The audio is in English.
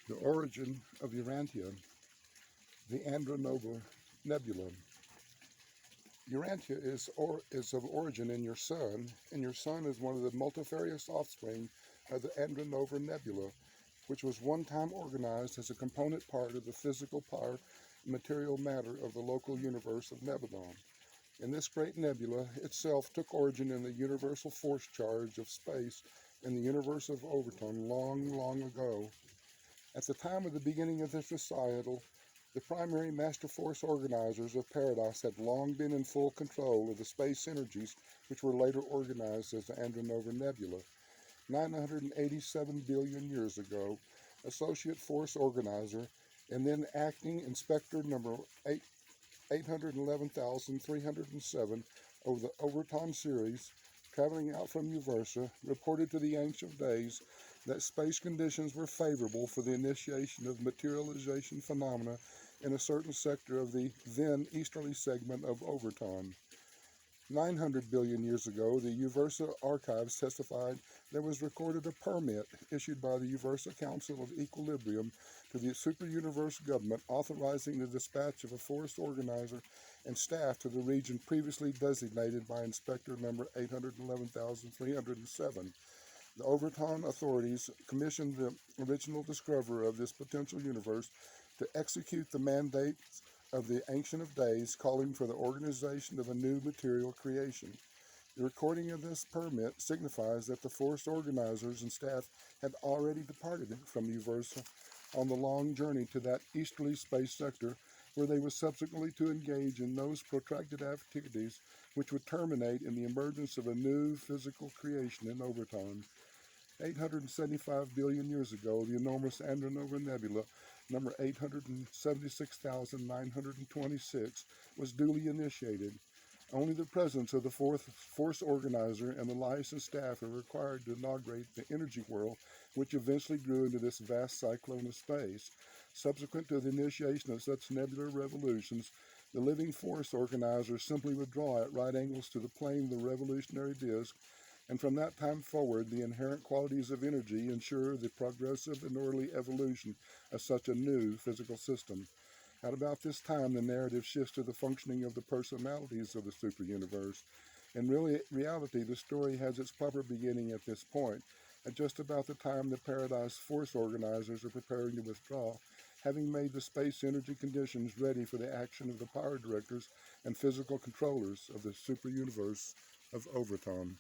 The origin of Urantia, the Andronover Nebula. Urantia is of origin in your Sun, and your Sun is one of the multifarious offspring of the Andronover Nebula, which was one time organized as a component part of the physical power and material matter of the local universe of Nebadon. And this great nebula itself took origin in the universal force charge of space in the universe of Overton long, long ago. At the time of the beginning of this recital, the primary master force organizers of Paradise had long been in full control of the space energies which were later organized as the Andronover Nebula. 987 billion years ago, Associate Force Organizer and then Acting Inspector number 811,307 of the Overton series, traveling out from Uversa, reported to the Ancient of Days that space conditions were favorable for the initiation of materialization phenomena in a certain sector of the then easterly segment of Overton. 900 billion years ago, the Uversa archives testified there was recorded a permit issued by the Uversa Council of Equilibrium to the super-universe government authorizing the dispatch of a force organizer and staff to the region previously designated by Inspector number 811,307. The Overton authorities commissioned the original discoverer of this potential universe to execute the mandates of the Ancient of Days, calling for the organization of a new material creation. The recording of this permit signifies that the force organizers and staff had already departed from Uversa on the long journey to that easterly space sector, where they were subsequently to engage in those protracted activities which would terminate in the emergence of a new physical creation in Overton. 875 billion years ago, the enormous Andronover Nebula, number 876,926, was duly initiated. Only the presence of the fourth force organizer and the licensed staff are required to inaugurate the energy whirl, which eventually grew into this vast cyclone of space. Subsequent to the initiation of such nebular revolutions, the living force organizers simply withdraw at right angles to the plane of the revolutionary disk, and from that time forward, the inherent qualities of energy ensure the progressive and orderly evolution of such a new physical system. At about this time, the narrative shifts to the functioning of the personalities of the super-universe. In reality, the story has its proper beginning at this point, at just about the time the Paradise Force organizers are preparing to withdraw, having made the space energy conditions ready for the action of the power directors and physical controllers of the super-universe of Overton.